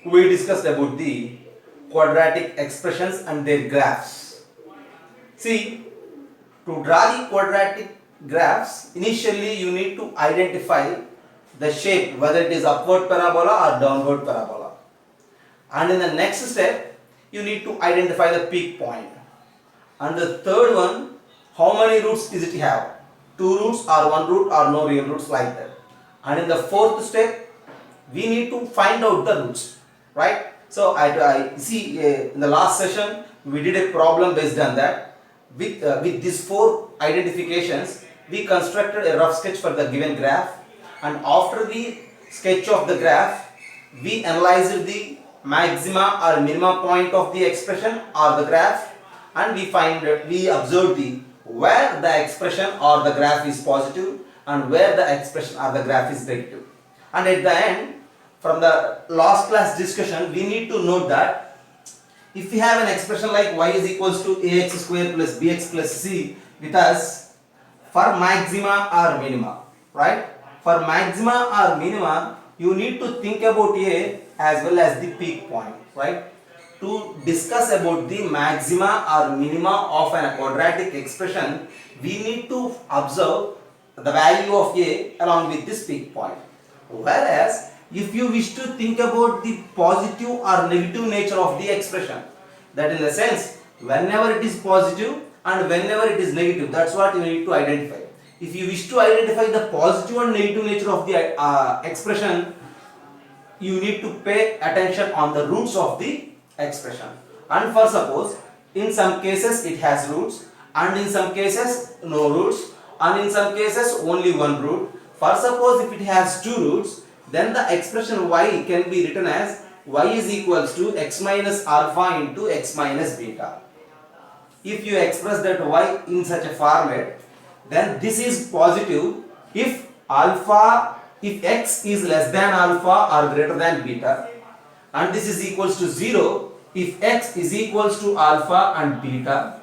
we discussed about the quadratic expressions and their graphs. See, to draw the quadratic graphs, initially you need to identify the shape, whether it is upward parabola or downward parabola. And in the next step, you need to identify the peak point. And the third one, how many roots does it have? 2 roots or 1 root or no real roots, like that. And in the fourth step, we need to find out the roots, right? So I see in the last session we did a problem based on that. With these 4 identifications, we constructed a rough sketch for the given graph, and after the sketch of the graph, we analyzed the maxima or minima point of the expression or the graph, and we observed the where the expression or the graph is positive and where the expression or the graph is negative. And at the end, from the last class discussion, we need to note that if we have an expression like y is equals to ax square plus bx plus c with us for maxima or minima, right? For maxima or minima, you need to think about a as well as the peak point, right? To discuss about the maxima or minima of a quadratic expression, we need to observe the value of a along with this peak point. Whereas, if you wish to think about the positive or negative nature of the expression, that in the sense, whenever it is positive and whenever it is negative, that's what you need to identify. If you wish to identify the positive and negative nature of the expression, you need to pay attention on the roots of the expression. And for suppose, in some cases it has roots, and in some cases no roots, and in some cases only one root. For suppose if it has 2 roots, then the expression y can be written as y is equals to x minus alpha into x minus beta. If you express that y in such a format, then this is positive if x is less than alpha or greater than beta, and this is equals to 0 if x is equals to alpha and beta,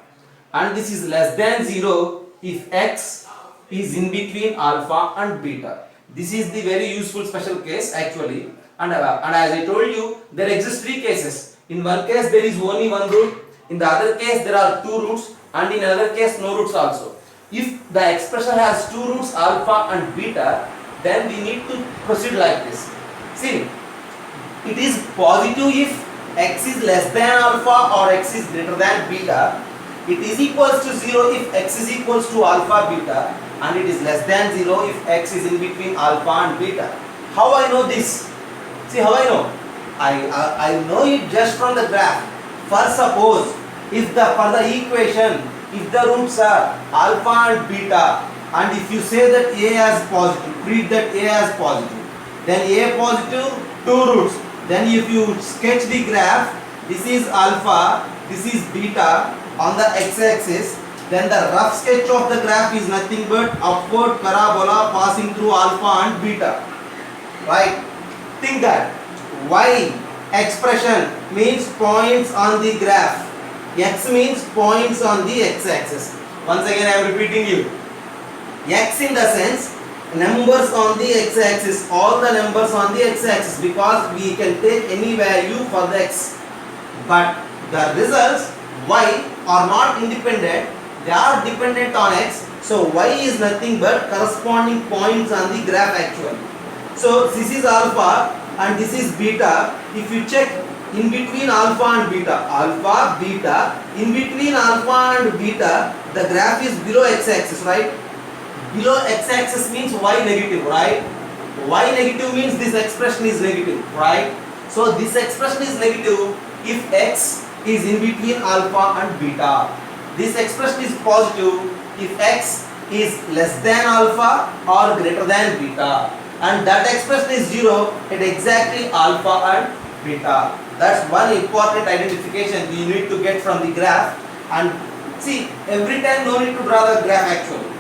and this is less than 0 if x is in between alpha and beta. This is the very useful special case actually, and as I told you, there exist 3 cases. In one case there is only one root, in the other case there are 2 roots, and in another case no roots also. If the expression has 2 roots alpha and beta, then we need to proceed like this. See, it is positive if x is less than alpha or x is greater than beta. It is equals to 0 if x is equals to alpha beta, and it is less than 0 if x is in between alpha and beta. How I know this? See how I know? I know it just from the graph. For suppose if for the equation, if the roots are alpha and beta, and if you say that a as positive, treat that a as positive, then a positive 2 roots. Then if you sketch the graph, this is alpha, this is beta on the x-axis, then the rough sketch of the graph is nothing but upward parabola passing through alpha and beta, right? Think that y expression means points on the graph, x means points on the x-axis. Once again I am repeating you, x in the sense numbers on the x-axis, all the numbers on the x-axis, because we can take any value for the x, but the results y are not independent, they are dependent on x. So y is nothing but corresponding points on the graph actually. So this is alpha and this is beta. If you check in between alpha and beta, in between alpha and beta, the graph is below x-axis, right? Below x-axis means y negative, right? Y negative means this expression is negative, right? So this expression is negative if x is in between alpha and beta. This expression is positive if x is less than alpha or greater than beta, and that expression is 0 at exactly alpha and beta. That's one important identification we need to get from the graph. And see, every time no need to draw the graph actually.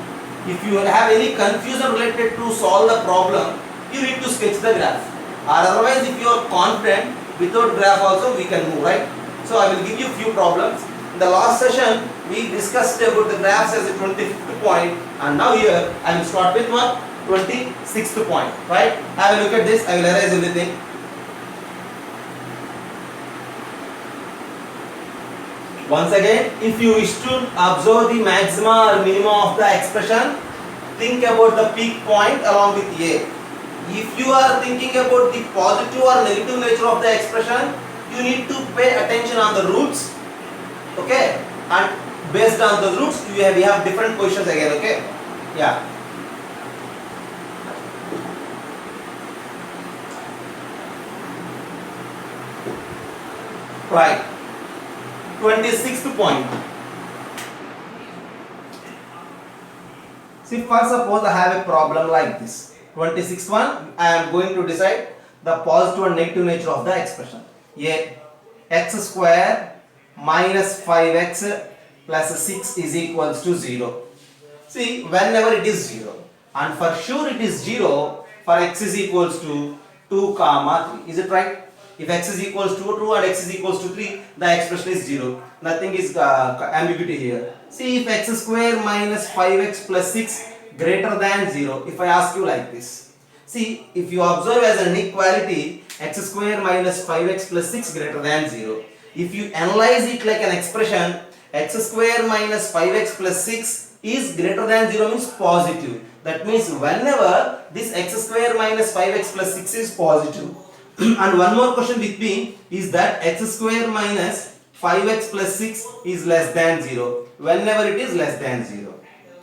If you have any confusion related to solve the problem, you need to sketch the graph. Or otherwise, if you are confident, without graph also we can move, right? So I will give you few problems. In the last session, we discussed about the graphs as a 25th point, and now here I will start with what? 26th point, right? Have a look at this. I will erase everything. Once again, if you wish to observe the maxima or minima of the expression, think about the peak point along with A. If you are thinking about the positive or negative nature of the expression, you need to pay attention on the roots, okay? And based on the roots, we have different positions again, okay? Yeah. Right. 26th point. See, first suppose I have a problem like this. 26th one, I am going to decide the positive and negative nature of the expression. A x square minus 5x plus 6 is equals to 0. See, whenever it is 0, and for sure it is 0 for x is equals to 2 comma 3. Is it right? If x is equals to 2 and x is equals to 3, the expression is 0. Nothing is ambiguity here. See, if x square minus 5x plus 6 greater than 0, if I ask you like this. See, if you observe as an inequality, x square minus 5x plus 6 greater than 0. If you analyze it like an expression, x square minus 5x plus 6 is greater than 0 means positive. That means whenever this x square minus 5x plus 6 is positive. And one more question with me is that x square minus 5x plus 6 is less than 0. Whenever it is less than 0.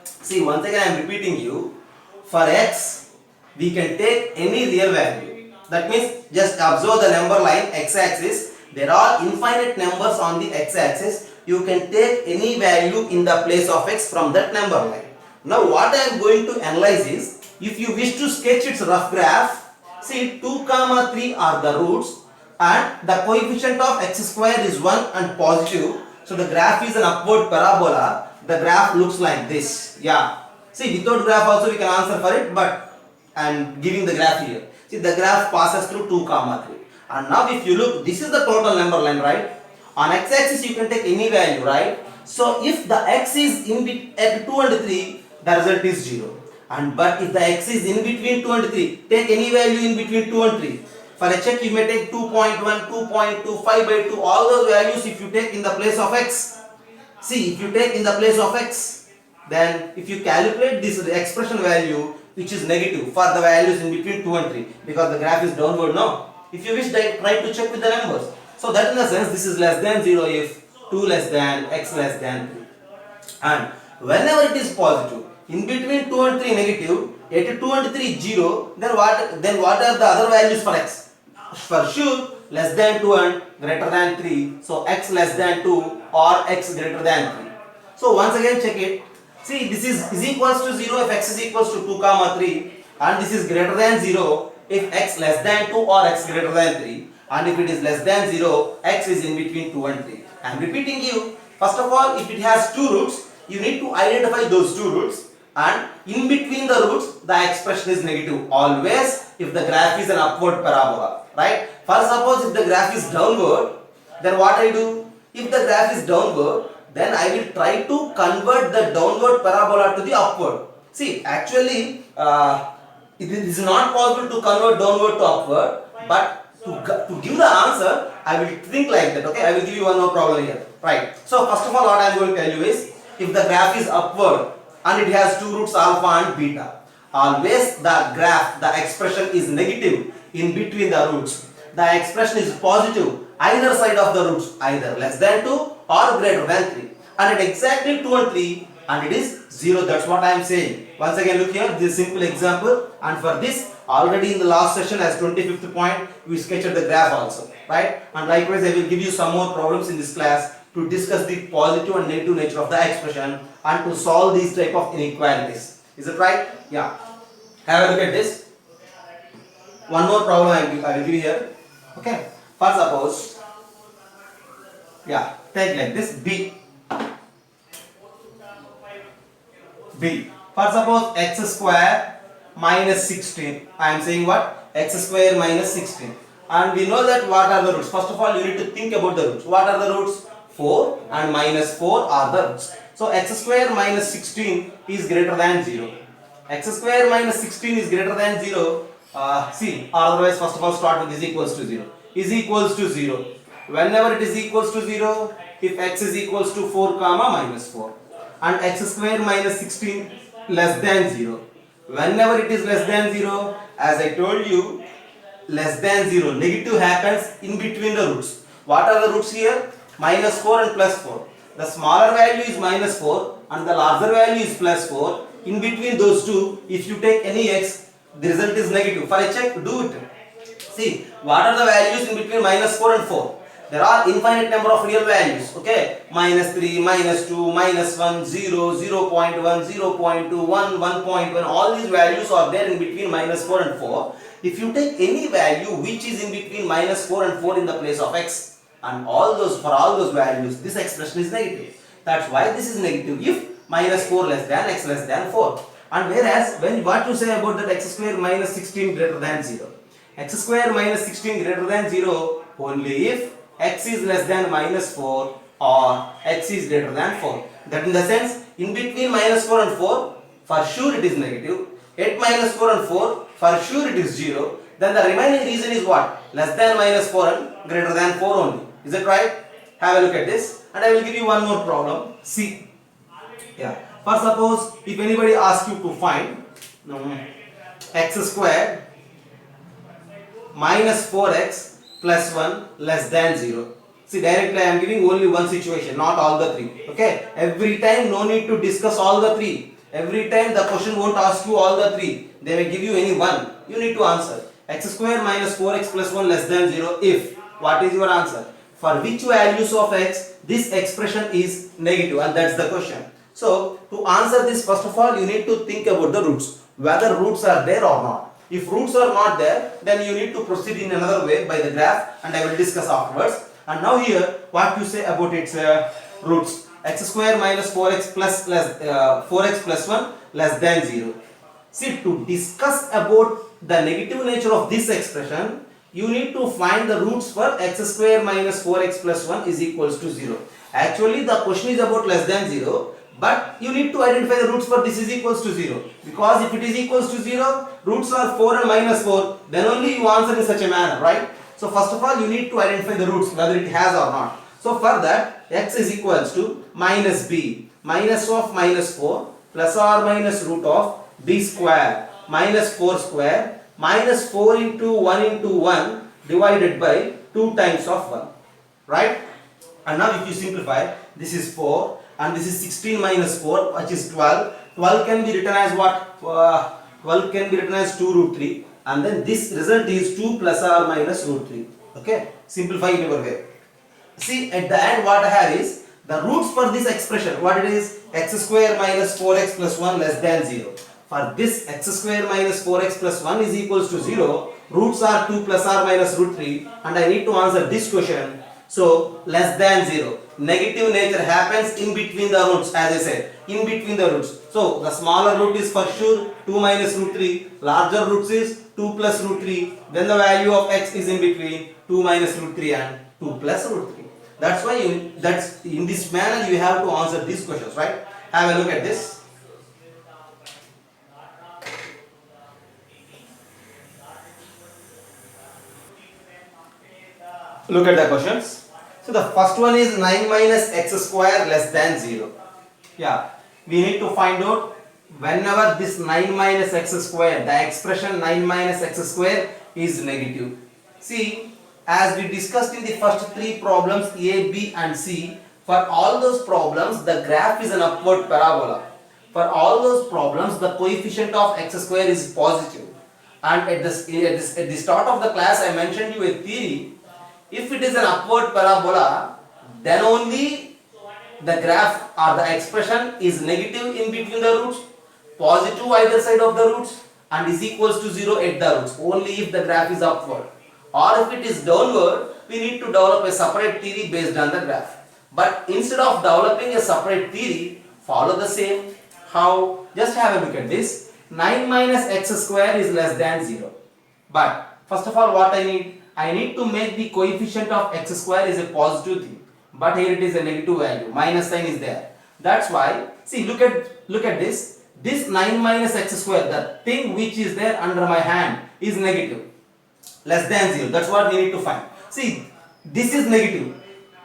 See, once again I am repeating you. For x, we can take any real value. That means just observe the number line x-axis. There are infinite numbers on the x-axis. You can take any value in the place of x from that number line. Now what I am going to analyze is, if you wish to sketch its rough graph, see 2 comma 3 are the roots and the coefficient of x square is 1 and positive. So the graph is an upward parabola. The graph looks like this. Yeah. See, without graph also we can answer for it, but I am giving the graph here. See, the graph passes through 2 comma 3. And now if you look, this is the total number line, right? On x-axis you can take any value, right? So if the x is at 2 and 3, the result is 0. And but if the x is in between 2 and 3, take any value in between 2 and 3. For a check you may take 2.1, 2.2, 5 by 2, all those values if you take in the place of x. See, if you take in the place of x, then if you calculate this expression value which is negative for the values in between 2 and 3, because the graph is downward now. If you wish, try to check with the numbers. So that in the sense this is less than 0 if 2 less than x less than 3. And whenever it is positive, in between 2 and 3 negative, at 2 and 3 0, then what are the other values for x? For sure less than 2 and greater than 3. So x less than 2 or x greater than 3. So once again check it. See, this is equals to 0 if x is equals to 2 comma 3, and this is greater than 0 if x less than 2 or x greater than 3, and if it is less than 0, x is in between 2 and 3. I am repeating you. First of all, if it has two roots, you need to identify those two roots, and in between the roots the expression is negative always if the graph is an upward parabola, right? First, suppose if the graph is downward, then what I do? If the graph is downward, then I will try to convert the downward parabola to the upward. See, actually it is not possible to convert downward to upward, but to give the answer I will think like that, okay? I will give you one more problem here, right? So first of all, what I am going to tell you is, if the graph is upward and it has two roots alpha and beta, always the graph, the expression is negative in between the roots. The expression is positive either side of the roots, either less than 2 or greater than 3, and at exactly 2 and 3, and it is 0. That's what I am saying. Once again, look here, this simple example, and for this already in the last session as 25th point we sketched the graph also, right? And likewise I will give you some more problems in this class to discuss the positive and negative nature of the expression and to solve these type of inequalities. Is it right? Yeah. Have a look at this. One more problem I will give you here. Okay. First, suppose, yeah, take like this b. First, suppose x square minus 16. I am saying what? X square minus 16. And we know that what are the roots. First of all, you need to think about the roots. What are the roots? 4 and minus 4 are the roots. So x square minus 16 is greater than 0. X square minus 16 is greater than 0. See, otherwise first of all start with is equals to 0. Is equals to 0. whenever it is equals to 0, if x is equals to 4 comma minus 4 and x square minus 16 less than 0, whenever it is less than 0, as I told you, less than 0, negative happens in between the roots. What are the roots here? Minus 4 and plus 4. The smaller value is minus 4 and the larger value is plus 4. In between those two, if you take any x, the result is negative. For a check, do it. See, what are the values in between minus 4 and 4? There are infinite number of real values. Okay, minus 3, minus 2, minus 1, 0, 0 0.1, 0 0.2, 1, 1.1. All these values are there in between minus 4 and 4. If you take any value which is in between minus 4 and 4 in the place of x, and for all those values, this expression is negative. That's why this is negative if minus 4 less than x less than 4. And whereas, when what you say about that x square minus 16 greater than 0? X square minus 16 greater than 0 only if x is less than minus 4 or x is greater than 4. That in the sense, in between minus 4 and 4, for sure it is negative. At minus 4 and 4, for sure it is 0. Then the remaining reason is what? Less than minus 4 and greater than 4 only. Is it right? Have a look at this. And I will give you one more problem. See. Yeah. For suppose, if anybody asks you to find x squared minus 4x plus 1 less than 0. See, directly I am giving only one situation, not all the three. Okay? Every time no need to discuss all the three. Every time the question won't ask you all the three. They may give you any one. You need to answer. X square minus 4x plus 1 less than 0 if. What is your answer? For which values of x this expression is negative, and that's the question. So, to answer this, first of all, you need to think about the roots. Whether roots are there or not. If roots are not there, then you need to proceed in another way by the graph, and I will discuss afterwards. And now here, what you say about its roots? X square minus 4x plus 4x plus 1 less than 0. See, to discuss about the negative nature of this expression, you need to find the roots for x square minus 4x plus 1 is equals to 0. Actually, the question is about less than 0, but you need to identify the roots for this is equals to 0. Because if it is equals to 0, roots are 4 and minus 4, then only you answer in such a manner, right? So first of all, you need to identify the roots, whether it has or not. So for that, x is equals to minus b, minus of minus 4, plus or minus root of b square, minus 4 square, minus 4 into 1 into 1 divided by 2 times of 1, right? And now if you simplify, this is 4 and this is 16 minus 4, which is 12. 12 can be written as what? 12 can be written as 2 root 3, and then this result is 2 plus or minus root 3. Okay, simplify in your way. See, at the end what I have is the roots for this expression. What it is? X square minus 4x plus 1 less than 0. For this x square minus 4x plus 1 is equals to 0, roots are 2 plus or minus root 3, and I need to answer this question. So, less than 0. Negative nature happens in between the roots, as I said, in between the roots. So, the smaller root is for sure 2 minus root 3, larger roots is 2 plus root 3, then the value of x is in between 2 minus root 3 and 2 plus root 3. That's why that's in this manner you have to answer these questions, right? Have a look at this. Look at the questions. So the first one is 9 minus x square less than 0. Yeah, we need to find out whenever this 9 minus x square, the expression 9 minus x square is negative. See, as we discussed in the first three problems A, B and C, for all those problems the graph is an upward parabola. For all those problems the coefficient of x square is positive. And at the start of the class I mentioned you a theory. If it is an upward parabola, then only the graph or the expression is negative in between the roots, positive either side of the roots, and is equals to 0 at the roots, only if the graph is upward. Or if it is downward, we need to develop a separate theory based on the graph. But instead of developing a separate theory, follow the same. How? Just have a look at this. 9 minus x square is less than 0. But first of all, what I need to make the coefficient of x square is a positive thing, but here it is a negative value, minus sign is there. That's why, see, look at this. This 9 minus x square, the thing which is there under my hand is negative, less than 0. That's what we need to find. See, this is negative.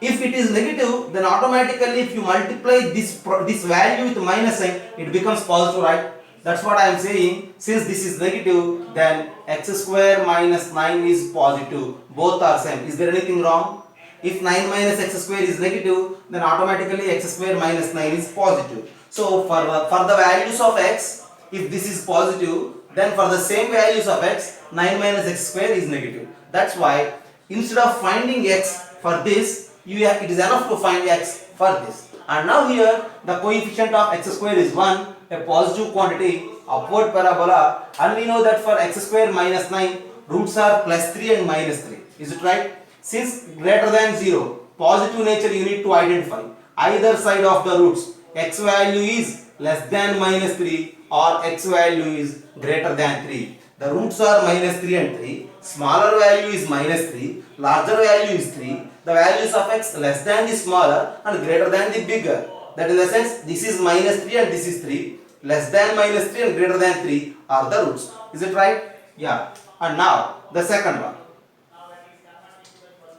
If it is negative, then automatically if you multiply this value with minus sign, it becomes positive, right? That's what I am saying. Since this is negative, then x square minus 9 is positive. Both are same. Is there anything wrong? If 9 minus x square is negative, then automatically x square minus 9 is positive. So for the values of x, if this is positive, then for the same values of x, 9 minus x square is negative. That's why instead of finding x for this, it is enough to find x for this. And now here the coefficient of x square is 1, a positive quantity, upward parabola, and we know that for x square minus 9, roots are plus 3 and minus 3. Is it right? Since greater than 0, positive nature you need to identify. Either side of the roots, x value is less than minus 3 or x value is greater than 3. The roots are minus 3 and 3. Smaller value is minus 3. Larger value is 3. The values of x less than the smaller and greater than the bigger. That in the sense, this is minus 3 and this is 3. Less than minus 3 and greater than 3 are the roots. Is it right? Yeah. And now the second one.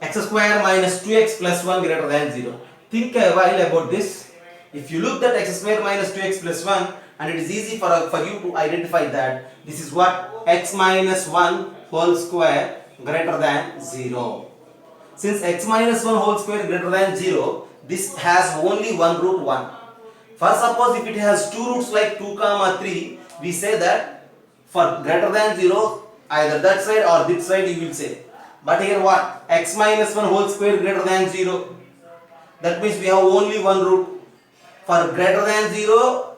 X square minus 2x plus 1 greater than 0. Think a while about this. If you look at x square minus 2x plus 1, and it is easy for you to identify that this is what? X minus 1 whole square greater than 0. Since x minus 1 whole square greater than 0, this has only one root 1. First, suppose if it has two roots like 2 comma 3, we say that for greater than 0, either that side or this side you will say. But here what? X minus 1 whole square greater than 0. That means we have only one root. For greater than 0,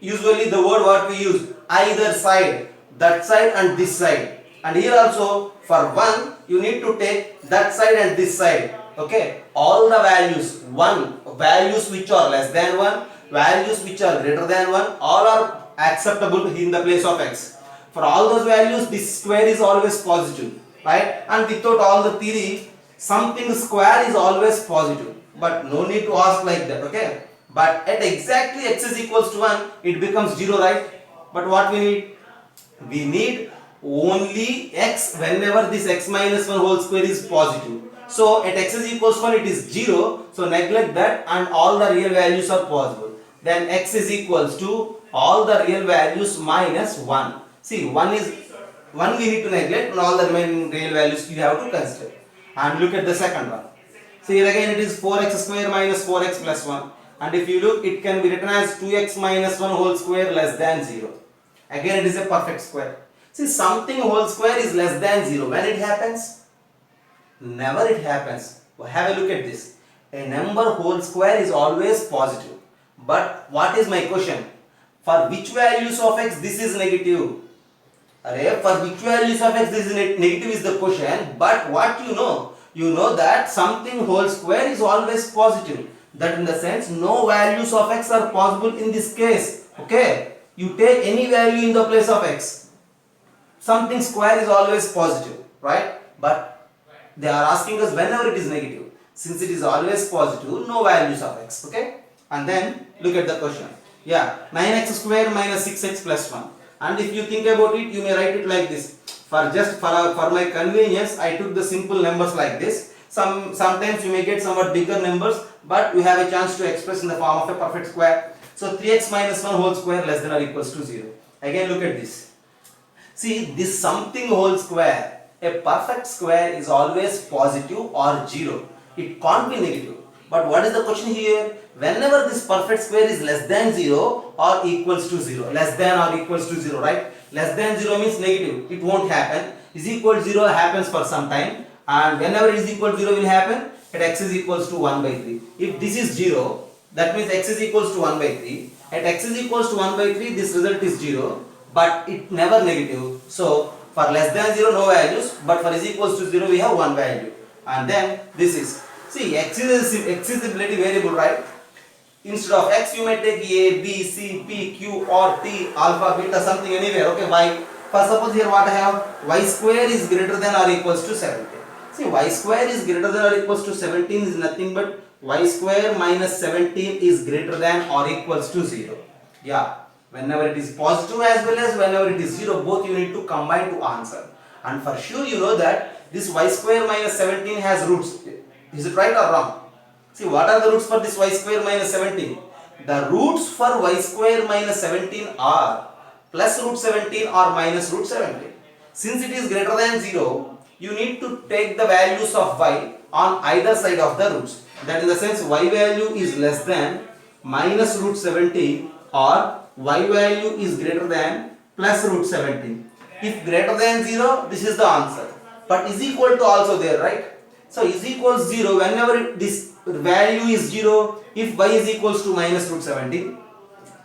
usually the word what we use, either side, that side and this side. And here also for 1, you need to take that side and this side. Okay, all the values, 1, values which are less than 1, values which are greater than 1, all are acceptable in the place of x. For all those values, this square is always positive, right? And without all the theory, something square is always positive. But no need to ask like that, okay? But at exactly x is equals to 1, it becomes 0, right? But what we need? We need only x whenever this x minus 1 whole square is positive. So at x is equals to 1, it is 0. So neglect that and all the real values are possible. Then x is equals to all the real values minus 1. See, 1 we need to neglect and all the remaining real values you have to consider. And look at the second one. See, here again it is 4x square minus 4x plus 1. And if you look, it can be written as 2x minus 1 whole square less than 0. Again it is a perfect square. See, something whole square is less than 0. When it happens? Never it happens. Have a look at this. A number whole square is always positive. But what is my question? For which values of x this is negative? For which values of x this is negative is the question. But what you know? You know that something whole square is always positive. That in the sense no values of x are possible in this case. Okay? You take any value in the place of x. Something square is always positive, right? But they are asking us whenever it is negative. Since it is always positive, no values of x. Okay? And then look at the question. Yeah, 9x square minus 6x plus 1. And if you think about it, you may write it like this. For my convenience, I took the simple numbers like this. Sometimes you may get somewhat bigger numbers, but you have a chance to express in the form of a perfect square. So 3x minus 1 whole square less than or equals to 0. Again look at this. See, this something whole square, a perfect square is always positive or 0. It can't be negative. But what is the question here? Whenever this perfect square is less than 0 or equals to 0. Less than or equals to 0, right? Less than 0 means negative. It won't happen. Is equal to 0 happens for some time. And whenever is equal to 0 will happen, at x is equals to 1 by 3. If this is 0, that means x is equals to 1 by 3. At x is equals to 1 by 3, this result is 0. But it never negative. So for less than 0, no values. But for is equals to 0, we have 1 value. And then this is, see, x is a stability variable, right? Instead of x, you may take a, b, c, p, q, or t, alpha, beta, something anywhere. Okay, y. For suppose here what I have, y square is greater than or equals to 17. See, y square is greater than or equals to 17 is nothing but y square minus 17 is greater than or equals to 0. Yeah, whenever it is positive as well as whenever it is 0, both you need to combine to answer. And for sure you know that this y square minus 17 has roots. Is it right or wrong? See, what are the roots for this y square minus 17? The roots for y square minus 17 are plus root 17 or minus root 17. Since it is greater than 0, you need to take the values of y on either side of the roots. That in the sense y value is less than minus root 17 or y value is greater than plus root 17. If greater than 0, this is the answer. But is equal to also there, right? So is equals 0 whenever this value is 0 if y is equals to minus root 17,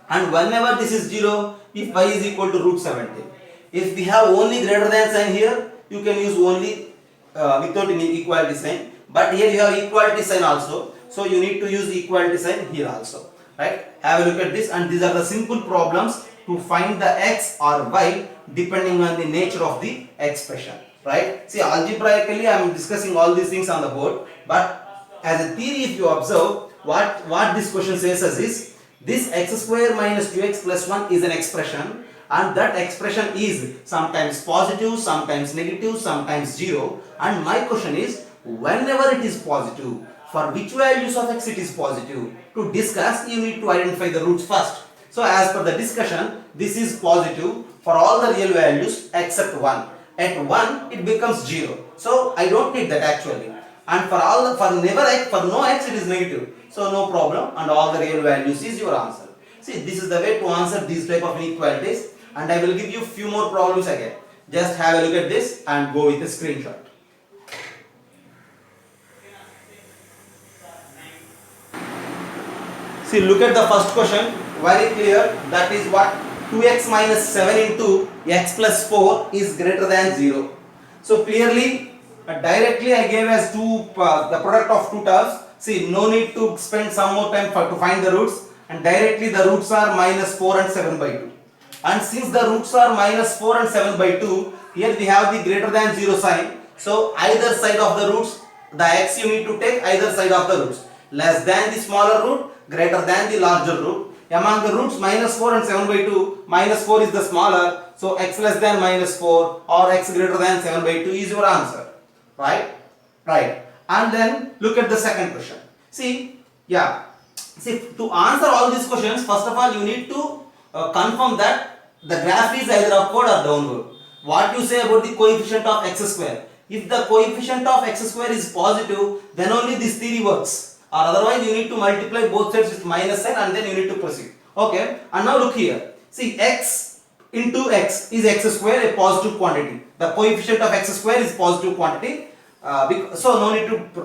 and whenever this is 0 if y is equal to root 17. If we have only greater than sign here, you can use only without any equality sign, but here you have equality sign also, so you need to use equality sign here also, right? Have a look at this, and these are the simple problems to find the x or y depending on the nature of the expression, right? See, algebraically I am discussing all these things on the board, but as a theory, if you observe what this question says us is, this x square minus 2x plus 1 is an expression, and that expression is sometimes positive, sometimes negative, sometimes 0, and my question is, whenever it is positive, for which values of x it is positive? To discuss, you need to identify the roots first. So as per the discussion, this is positive for all the real values except 1. At 1 it becomes 0, so I don't need that actually. And for no x it is negative, so no problem, and all the real values is your answer. See, this is the way to answer these type of inequalities, and I will give you few more problems again. Just have a look at this and go with a screenshot. See, look at the first question, very clear. That is what 2x minus 7 into x plus 4 is greater than 0. So clearly, directly I gave as the product of two terms. See, no need to spend some more time to find the roots, and directly the roots are minus 4 and 7 by 2. And since the roots are minus 4 and 7 by 2, here we have the greater than 0 sign. So either side of the roots, the x you need to take either side of the roots. Less than the smaller root, greater than the larger root. Among the roots minus 4 and 7 by 2, minus 4 is the smaller. So x less than minus 4 or x greater than 7 by 2 is your answer. Right? Right. And then look at the second question. See, to answer all these questions, first of all you need to confirm that the graph is either upward or downward. What you say about the coefficient of x square? If the coefficient of x square is positive, then only this theory works. Or otherwise you need to multiply both sides with minus sign and then you need to proceed. Okay. And now look here. See, x into x is x square, a positive quantity. The coefficient of x square is positive quantity. So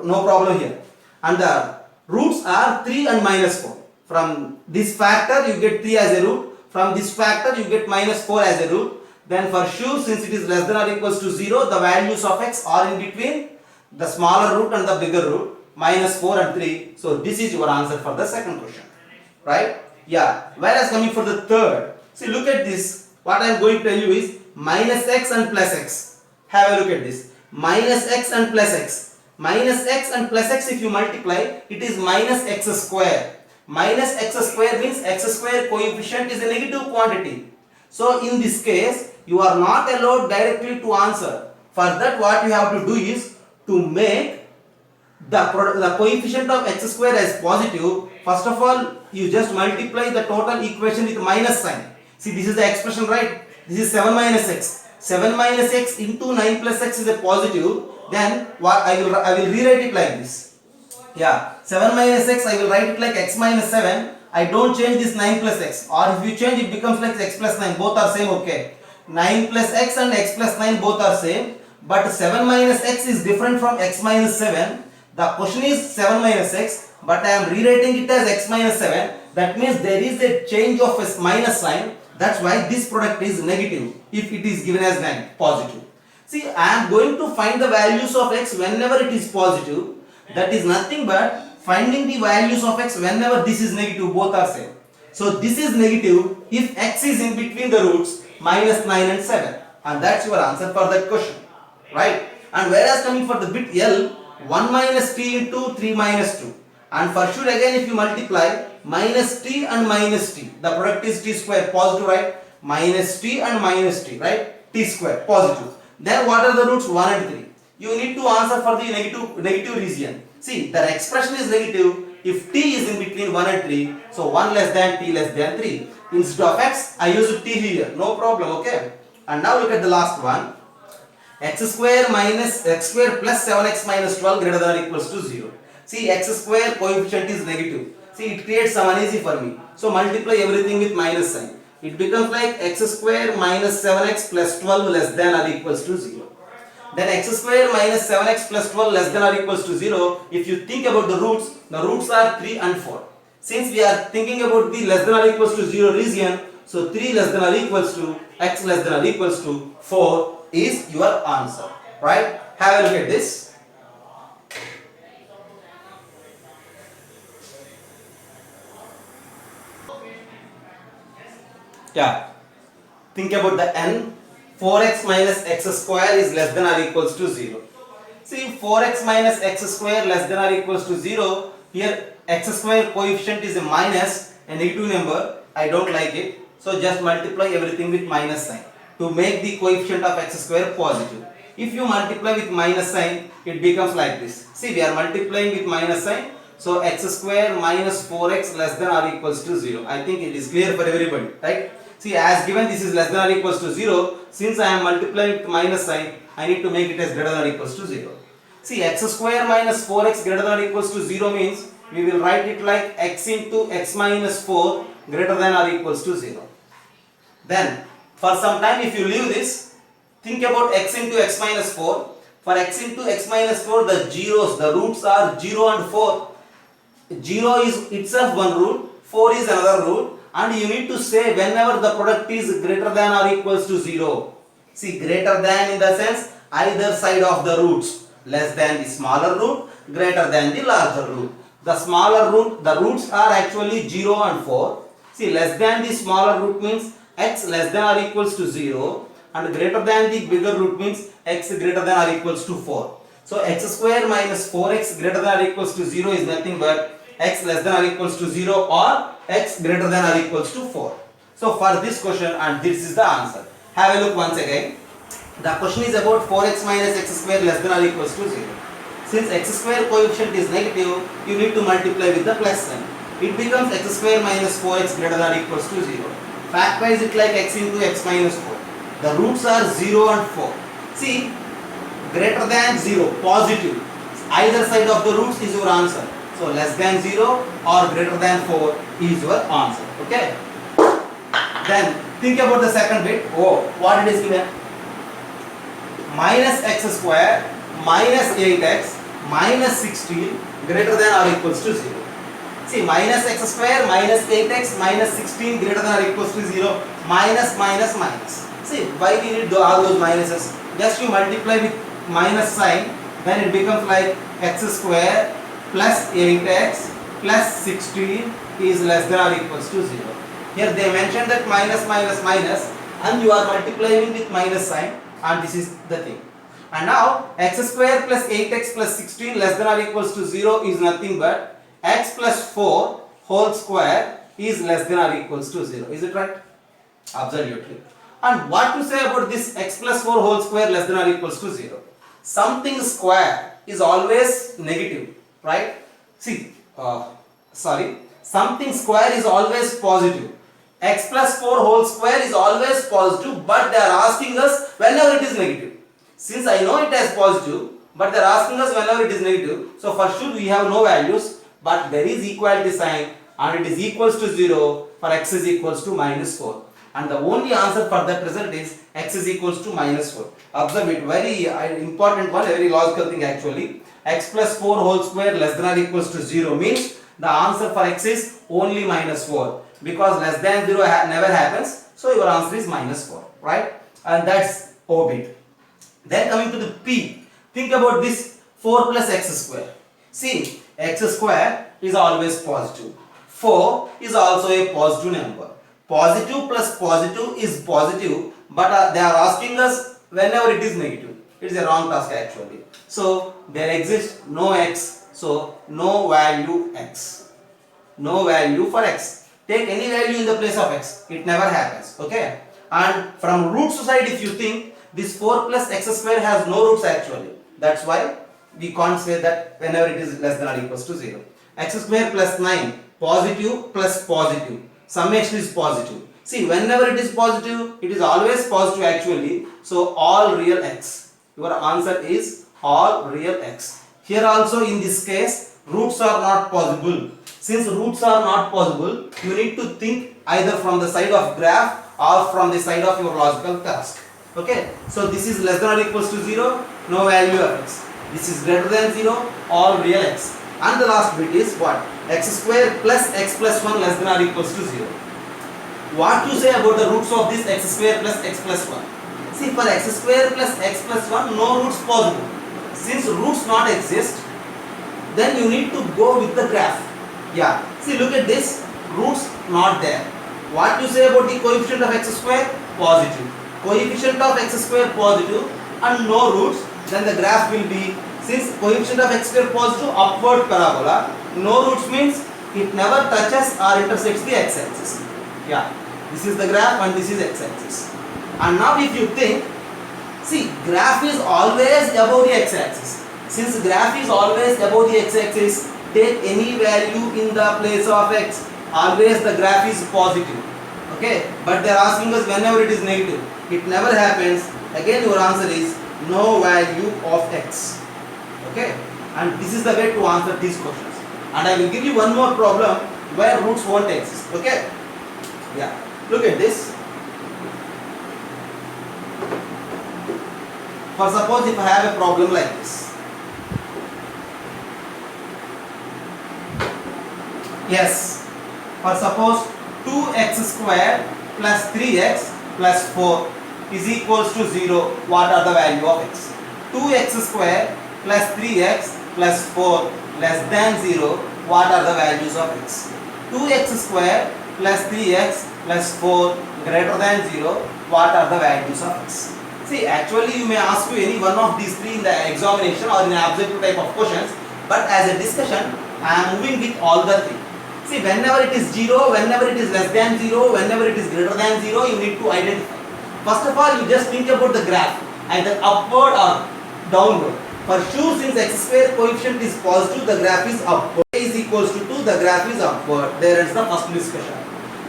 no problem here. And the roots are 3 and minus 4. From this factor you get 3 as a root. From this factor you get minus 4 as a root. Then for sure, since it is less than or equals to 0, the values of x are in between the smaller root and the bigger root, minus 4 and 3. So this is your answer for the second question. Right? Yeah. Whereas coming for the third, see, look at this. What I am going to tell you is minus x and plus x. Have a look at this. Minus x and plus x. Minus x and plus x, if you multiply, it is minus x square. Minus x square means x square coefficient is a negative quantity. So in this case, you are not allowed directly to answer. For that, what you have to do is to make the coefficient of x square as positive. First of all, you just multiply the total equation with minus sign. See, this is the expression, right? This is 7 minus x. 7 minus x into 9 plus x is a positive. Then what I will rewrite it like this. Yeah, 7 minus x, I will write it like x minus 7. I don't change this 9 plus x, or if you change it becomes like x plus 9, both are same. Okay, 9 plus x and x plus 9 both are same, but 7 minus x is different from x minus 7. The question is 7 minus x, but I am rewriting it as x minus 7. That means there is a change of a minus sign. That's why this product is negative if it is given as positive. See, I am going to find the values of x whenever it is positive. That is nothing but finding the values of x whenever this is negative, both are same. So this is negative if x is in between the roots minus 9 and 7. And that's your answer for that question. Right? And whereas coming for the bit L, 1 minus t into 3 minus 2. And for sure again if you multiply minus t and minus t, the product is t square, positive, right? Minus t and minus t, right? T square, positive. Then what are the roots? 1 and 3. you need to answer for the negative region. See, the expression is negative if t is in between 1 and 3, so 1 less than t less than 3. Instead of x, I use t here, no problem, okay? And now look at the last one. X square minus x square plus 7x minus 12 greater than or equals to 0. See, x square coefficient is negative. See, it creates some uneasy for me. So multiply everything with minus sign. It becomes like x square minus 7x plus 12 less than or equals to 0. Then x square minus 7x plus 12 less than or equals to 0. If you think about the roots are 3 and 4. Since we are thinking about the less than or equals to 0 region, so 3 less than or equals to x less than or equals to 4 is your answer, right? Have a look at this. Yeah, think about the n. 4x minus x square is less than or equals to 0. See, 4x minus x square less than or equals to 0. Here x square coefficient is a minus, a negative number. I don't like it. So just multiply everything with minus sign to make the coefficient of x square positive. If you multiply with minus sign, it becomes like this. See, we are multiplying with minus sign. So x square minus 4x less than or equals to 0. I think it is clear for everybody, right? See, as given this is less than or equals to 0, since I am multiplying with minus sign, I need to make it as greater than or equals to 0. See, x square minus 4x greater than or equals to 0 means we will write it like x into x minus 4 greater than or equals to 0. Then, for some time if you leave this, think about x into x minus 4. For x into x minus 4, the zeros, the roots are 0 and 4. 0 is itself one root, 4 is another root. And you need to say whenever the product is greater than or equals to 0. See, greater than in the sense either side of the roots. Less than the smaller root, greater than the larger root. The smaller root, the roots are actually 0 and 4. See, less than the smaller root means x less than or equals to 0. And greater than the bigger root means x greater than or equals to 4. So x square minus 4x greater than or equals to 0 is nothing but x less than or equals to 0 or x greater than or equals to 4. So for this question, and this is the answer. Have a look once again. The question is about 4x minus x square less than or equals to 0. Since x square coefficient is negative, you need to multiply with the plus sign. It becomes x square minus 4x greater than or equals to 0. Factorize it like x into x minus 4. The roots are 0 and 4. See, greater than 0, positive. Either side of the roots is your answer. So less than 0 or greater than 4 is your answer. Okay. Then think about the second bit. Oh, what it is given? Minus x square minus 8x minus 16 greater than or equals to 0. See, minus x square minus 8x minus 16 greater than or equals to 0. Minus minus minus. See, why we need all those minuses? Just you multiply with minus sign, then it becomes like x square plus 8x plus 16 is less than or equals to 0. Here they mentioned that minus minus minus and you are multiplying with minus sign, and this is the thing. And now x square plus 8x plus 16 less than or equals to 0 is nothing but x plus 4 whole square is less than or equals to 0. Is it right? Absolutely. And what to say about this x plus 4 whole square less than or equals to 0? Something square is always negative, right? See, something square is always positive. X plus 4 whole square is always positive, but they are asking us whenever it is negative. Since I know it as positive, but they are asking us whenever it is negative, so for sure we have no values, but there is equality sign and it is equals to 0 for x is equals to minus 4. And the only answer for that result is x is equals to minus 4. Observe it, very important one, very logical thing actually. X plus 4 whole square less than or equals to 0 means the answer for x is only minus 4. Because less than 0 never happens, so your answer is minus 4, right? And that's O bit. Then coming to the P, think about this 4 plus x square. See, x square is always positive. 4 is also a positive number. Positive plus positive is positive, but they are asking us whenever it is negative. It is a wrong task actually. So there exists no x, so no value x. No value for x. Take any value in the place of x, it never happens, okay? And from roots side, if you think, this 4 plus x square has no roots actually. That's why we can't say that whenever it is less than or equals to 0. X square plus 9, positive plus positive. Summation is positive. See, whenever it is positive, it is always positive actually. So all real x. Your answer is all real x. Here also in this case, roots are not possible. Since roots are not possible, you need to think either from the side of graph or from the side of your logical task. Okay, so this is less than or equals to 0, no value of x. This is greater than 0, all real x. And the last bit is what? X square plus x plus 1 less than or equals to 0. What to say about the roots of this x square plus x plus 1? See, for x square plus x plus 1, no roots possible. Since roots not exist, then you need to go with the graph. Yeah, see, look at this, roots not there. What you say about the coefficient of x square? Positive. Coefficient of x square positive and no roots, then the graph will be, since coefficient of x square positive, upward parabola. No roots means it never touches or intersects the x-axis. Yeah, this is the graph and this is x-axis. And now if you think, see, graph is always above the x-axis. Since graph is always above the x-axis, take any value in the place of x, always the graph is positive. Okay, but they are asking us whenever it is negative. It never happens. Again your answer is no value of x. Okay, and this is the way to answer these questions. And I will give you one more problem where roots won't exist. Okay, yeah, look at this. For suppose if I have a problem like this. Yes, for suppose 2x square plus 3x plus 4 is equals to 0. What are the value of x? 2x square plus 3x plus 4 less than 0. What are the values of x? 2x square plus 3x plus 4 greater than 0. What are the values of x? See, actually you may ask you any one of these three in the examination or in an objective type of questions, but as a discussion I am moving with all the three. See, whenever it is 0, whenever it is less than 0, whenever it is greater than 0, you need to identify. First of all, you just think about the graph, either upward or downward. For sure, since x square coefficient is positive, the graph is upward. A is equals to 2, the graph is upward. There is the first discussion.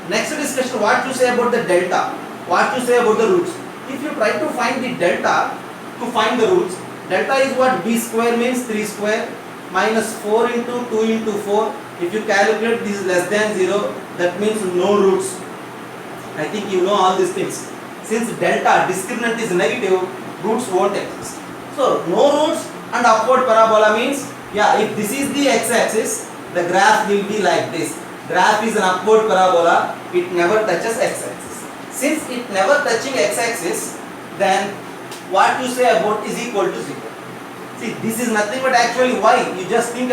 Next discussion, what to say about the delta? What to say about the roots? If you try to find the delta, to find the roots, delta is what? B square means 3 square minus 4 into 2 into 4. If you calculate this is less than 0, that means no roots. I think you know all these things. Since delta discriminant is negative, roots won't exist. So no roots and upward parabola means, yeah, if this is the x-axis, the graph will be like this. Graph is an upward parabola, it never touches x-axis. Since it never touching x-axis, then what you say about is equal to 0. See, this is nothing but actually y. You just think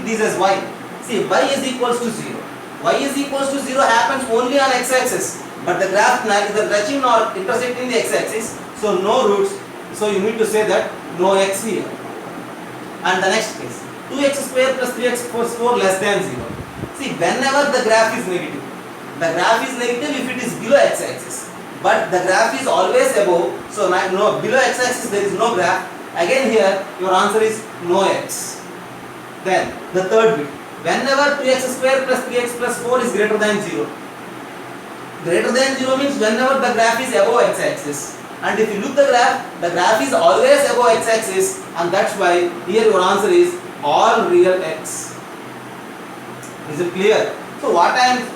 this as y. See, y is equals to 0. Y is equals to 0 happens only on x-axis, but the graph neither touching nor intersecting the x-axis, so no roots. So you need to say that no x here. And the next case, 2x square plus 3x plus 4 less than 0. See, whenever the graph is negative, the graph is negative if it is below x-axis, but the graph is always above, so no, below x-axis there is no graph. Again here your answer is no x. Then the third bit, whenever 2x square plus 3x plus 4 is greater than 0. Greater than 0 means whenever the graph is above x-axis. And if you look the graph is always above x-axis, and that's why here your answer is all real x. Is it clear? So what I am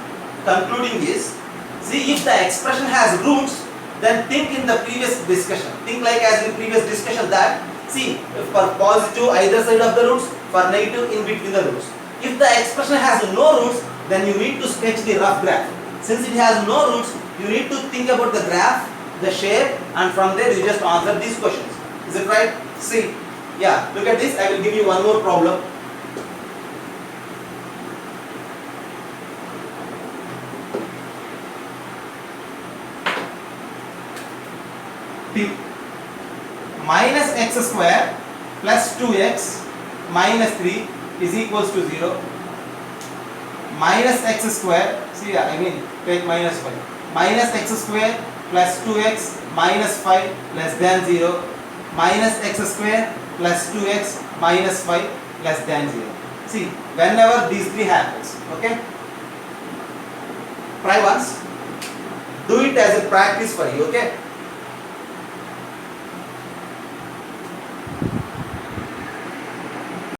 concluding is, see, if the expression has roots, then think in the previous discussion. Think like as in previous discussion that, see, if for positive either side of the roots, for negative in between the roots. If the expression has no roots, then you need to sketch the rough graph. Since it has no roots, you need to think about the graph, the shape, and from there you just answer these questions. Is it right? See, yeah, look at this. I will give you one more problem. Minus x square plus 2x minus 3 is equals to 0. Minus x square, see, I mean take minus 5. Minus x square plus 2x minus 5 less than 0. Minus x square plus 2x minus 5 less than 0. See, whenever these three happens, okay, try once, do it as a practice for you, okay.